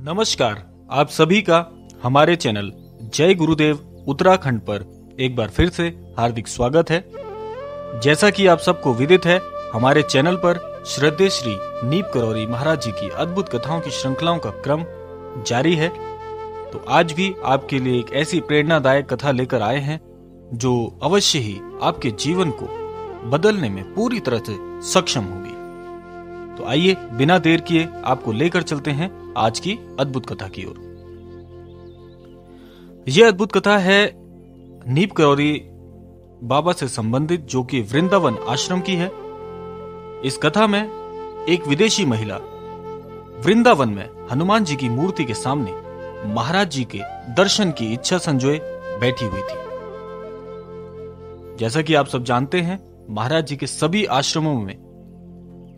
नमस्कार, आप सभी का हमारे चैनल जय गुरुदेव उत्तराखंड पर एक बार फिर से हार्दिक स्वागत है। जैसा कि आप सबको विदित है, हमारे चैनल पर श्रद्धेय श्री नीप करौरी महाराज जी की अद्भुत कथाओं की श्रृंखलाओं का क्रम जारी है। तो आज भी आपके लिए एक ऐसी प्रेरणादायक कथा लेकर आए हैं जो अवश्य ही आपके जीवन को बदलने में पूरी तरह से सक्षम होगी। तो आइए बिना देर किए आपको लेकर चलते हैं आज की अद्भुत कथा की ओर। यह अद्भुत कथा है नीप करौरी बाबा से संबंधित, जो कि वृंदावन आश्रम की है। इस कथा में एक विदेशी महिला वृंदावन में हनुमान जी की मूर्ति के सामने महाराज जी के दर्शन की इच्छा संजोए बैठी हुई थी। जैसा कि आप सब जानते हैं, महाराज जी के सभी आश्रमों में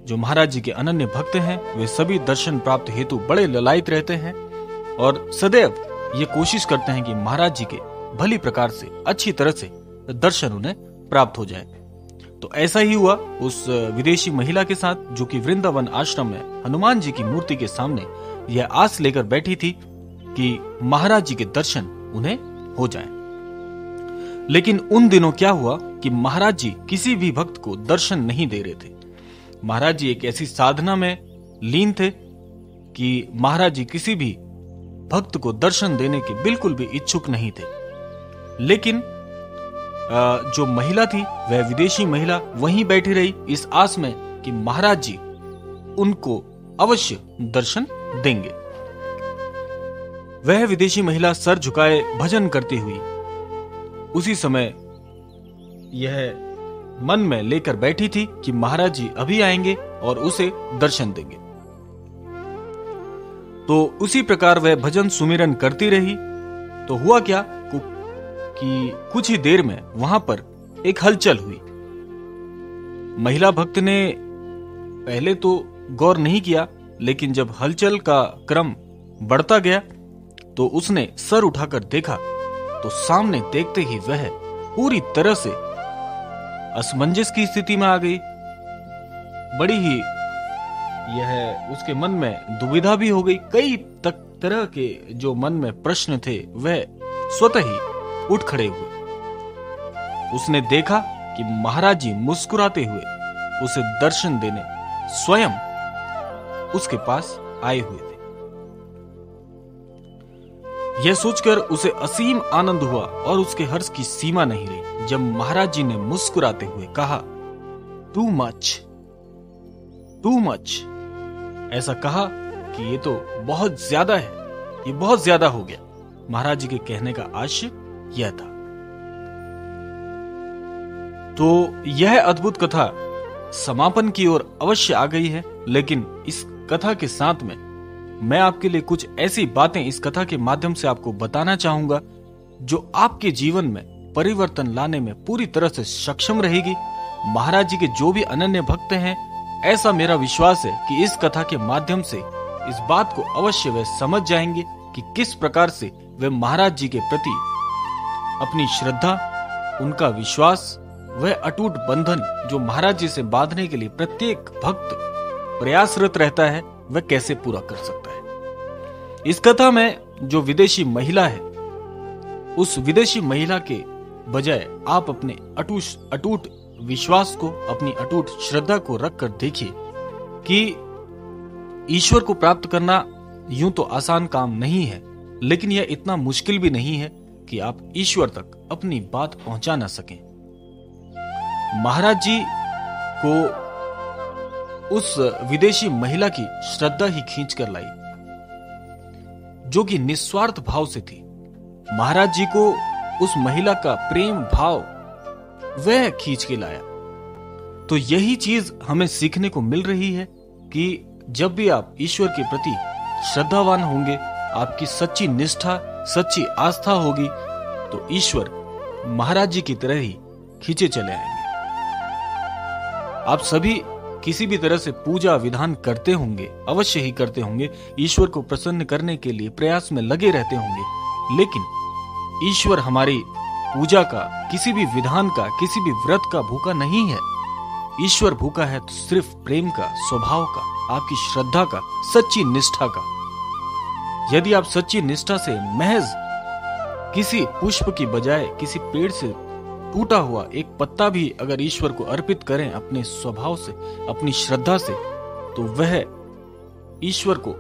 जो महाराज जी के अनन्य भक्त हैं, वे सभी दर्शन प्राप्त हेतु बड़े ललायित रहते हैं और सदैव ये कोशिश करते हैं कि महाराज जी के भली प्रकार से, अच्छी तरह से दर्शन उन्हें प्राप्त हो जाए। तो ऐसा ही हुआ उस विदेशी महिला के साथ, जो कि वृंदावन आश्रम में हनुमान जी की मूर्ति के सामने यह आस लेकर बैठी थी कि महाराज जी के दर्शन उन्हें हो जाएं। लेकिन उन दिनों क्या हुआ कि महाराज जी किसी भी भक्त को दर्शन नहीं दे रहे थे। महाराज जी एक ऐसी साधना में लीन थे कि महाराज जी किसी भी भक्त को दर्शन देने के बिल्कुल भी इच्छुक नहीं थे। लेकिन जो महिला थी, वह विदेशी महिला वहीं बैठी रही इस आस में कि महाराज जी उनको अवश्य दर्शन देंगे। वह विदेशी महिला सर झुकाए भजन करती हुई उसी समय यह मन में लेकर बैठी थी कि महाराज जी अभी आएंगे और उसे दर्शन देंगे। तो उसी प्रकार वह भजन सुमिरन करती रही। तो हुआ क्या कि कुछ ही देर में वहां पर एक हलचल हुई। महिला भक्त ने पहले तो गौर नहीं किया, लेकिन जब हलचल का क्रम बढ़ता गया तो उसने सर उठाकर देखा तो सामने देखते ही वह पूरी तरह से असमंजस की स्थिति में आ गई। बड़ी ही यह उसके मन में दुविधा भी हो गई। कई तरह के जो मन में प्रश्न थे वह स्वतः ही उठ खड़े हुए। उसने देखा कि महाराज जी मुस्कुराते हुए उसे दर्शन देने स्वयं उसके पास आए हुए थे। यह सोचकर उसे असीम आनंद हुआ और उसके हर्ष की सीमा नहीं रही जब महाराज जी ने मुस्कुराते हुए कहा, टू मच। ऐसा कहा कि ये तो बहुत ज्यादा है, ये बहुत ज्यादा हो गया। महाराज जी के कहने का आशय यह था। तो यह अद्भुत कथा समापन की ओर अवश्य आ गई है, लेकिन इस कथा के साथ में मैं आपके लिए कुछ ऐसी बातें इस कथा के माध्यम से आपको बताना चाहूंगा जो आपके जीवन में परिवर्तन लाने में पूरी तरह से सक्षम रहेगी। महाराज जी के जो भी अनन्य भक्त हैं, ऐसा मेरा विश्वास है कि इस कथा के माध्यम से इस बात को अवश्य वे समझ जाएंगे कि किस प्रकार से वे महाराज जी के प्रति अपनी श्रद्धा, उनका विश्वास, वह अटूट बंधन जो महाराज जी से बांधने के लिए प्रत्येक भक्त प्रयासरत रहता है, वह कैसे पूरा कर सकता है। इस कथा में जो विदेशी महिला है, उस विदेशी महिला के बजाय आप अपने अटूट विश्वास को, अपनी अटूट श्रद्धा को रखकर देखिए कि ईश्वर को प्राप्त करना यूं तो आसान काम नहीं है, लेकिन यह इतना मुश्किल भी नहीं है कि आप ईश्वर तक अपनी बात पहुंचा ना सकें। महाराज जी को उस विदेशी महिला की श्रद्धा ही खींच कर लाई, जो कि निस्वार्थ भाव से थी। महाराज जी को उस महिला का प्रेम भाव वह खींच के लाया। तो यही चीज हमें सीखने को मिल रही है कि जब भी आप ईश्वर के प्रति श्रद्धावान होंगे, आपकी सच्ची निष्ठा, सच्ची आस्था होगी, तो ईश्वर महाराज जी की तरह ही खींचे चले आएंगे। आप सभी किसी भी तरह से पूजा विधान करते होंगे, अवश्य ही करते होंगे, ईश्वर को प्रसन्न करने के लिए प्रयास में लगे रहते होंगे। लेकिन ईश्वर हमारी पूजा का, किसी भी विधान का, किसी भी व्रत का भूखा नहीं है। ईश्वर भूखा है तो सिर्फ प्रेम का, स्वभाव का, आपकी श्रद्धा का, सच्ची निष्ठा का। यदि आप सच्ची निष्ठा से महज किसी पुष्प की बजाय किसी पेड़ से टूटा हुआ एक पत्ता भी अगर ईश्वर को अर्पित करें अपने स्वभाव से, अपनी श्रद्धा से, तो वह ईश्वर को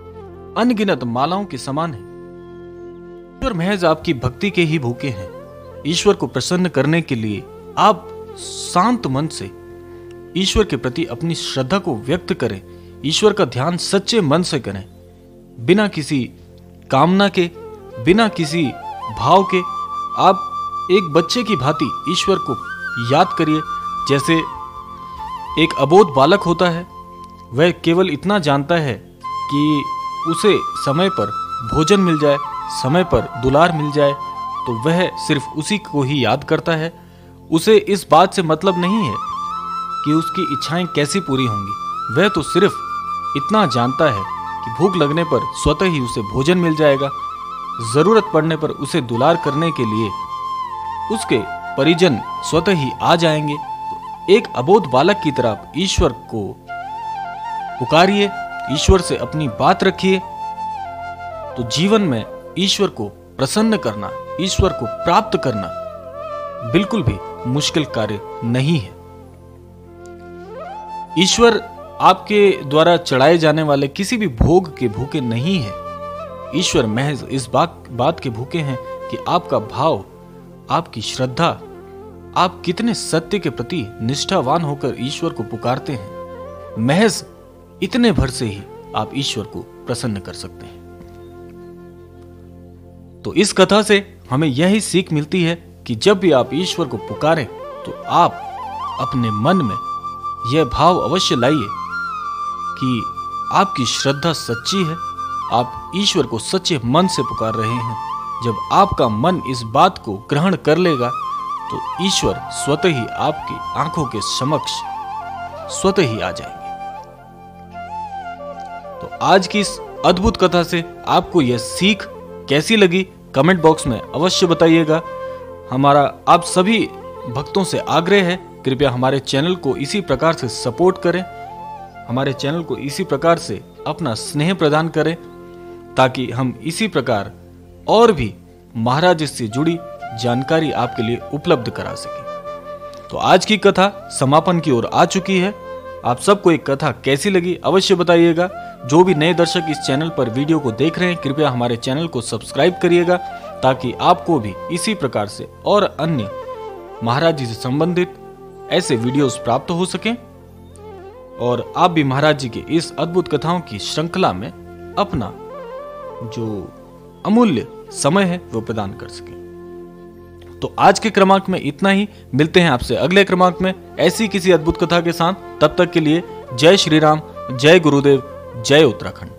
अनगिनत मालाओं के समान है। ईश्वर महज आपकी भक्ति के ही भूखे हैं। ईश्वर को प्रसन्न करने के लिए आप शांत मन से ईश्वर के प्रति अपनी श्रद्धा को व्यक्त करें। ईश्वर का ध्यान सच्चे मन से करें, बिना किसी कामना के, बिना किसी भाव के। आप एक बच्चे की भांति ईश्वर को याद करिए। जैसे एक अबोध बालक होता है, वह केवल इतना जानता है कि उसे समय पर भोजन मिल जाए, समय पर दुलार मिल जाए, तो वह सिर्फ उसी को ही याद करता है। उसे इस बात से मतलब नहीं है कि उसकी इच्छाएं कैसी पूरी होंगी। वह तो सिर्फ इतना जानता है कि भूख लगने पर स्वतः ही उसे भोजन मिल जाएगा, जरूरत पड़ने पर उसे दुलार करने के लिए उसके परिजन स्वतः ही आ जाएंगे। तो एक अबोध बालक की तरह ईश्वर को पुकारिए, ईश्वर से अपनी बात रखिए, तो जीवन में ईश्वर को प्रसन्न करना, ईश्वर को प्राप्त करना बिल्कुल भी मुश्किल कार्य नहीं है। ईश्वर आपके द्वारा चढ़ाए जाने वाले किसी भी भोग के भूखे नहीं है। ईश्वर महज इस बात के भूखे हैं कि आपका भाव, आपकी श्रद्धा, आप कितने सत्य के प्रति निष्ठावान होकर ईश्वर को पुकारते हैं। महज इतने भर से ही आप ईश्वर को प्रसन्न कर सकते हैं। तो इस कथा से हमें यही सीख मिलती है कि जब भी आप ईश्वर को पुकारें तो आप अपने मन में यह भाव अवश्य लाइए कि आपकी श्रद्धा सच्ची है, आप ईश्वर को सच्चे मन से पुकार रहे हैं। जब आपका मन इस बात को ग्रहण कर लेगा तो ईश्वर स्वतः ही आपकी आंखों के समक्ष स्वतः ही आ जाएंगे। तो आज की इस अद्भुत कथा से आपको यह सीख कैसी लगी, कमेंट बॉक्स में अवश्य बताइएगा। हमारा आप सभी भक्तों से आग्रह है, कृपया हमारे चैनल को इसी प्रकार से सपोर्ट करें, हमारे चैनल को इसी प्रकार से अपना स्नेह प्रदान करें, ताकि हम इसी प्रकार और भी महाराज से जुड़ी जानकारी आपके लिए उपलब्ध करा सके। तो आज की कथा समापन की ओर आ चुकी है। आप सबको एक कथा कैसी लगी अवश्य बताइएगा। जो भी नए दर्शक इस चैनल पर वीडियो को देख रहे हैं, कृपया हमारे चैनल को सब्सक्राइब करिएगा, ताकि आपको भी इसी प्रकार से और अन्य महाराज जी से संबंधित ऐसे वीडियोस प्राप्त हो सकें और आप भी महाराज जी के इस अद्भुत कथाओं की श्रृंखला में अपना जो अमूल्य समय है वो प्रदान कर सकें। तो आज के क्रमांक में इतना ही। मिलते हैं आपसे अगले क्रमांक में ऐसी किसी अद्भुत कथा के साथ। तब तक के लिए जय श्री राम, जय गुरुदेव, जय उत्तराखंड।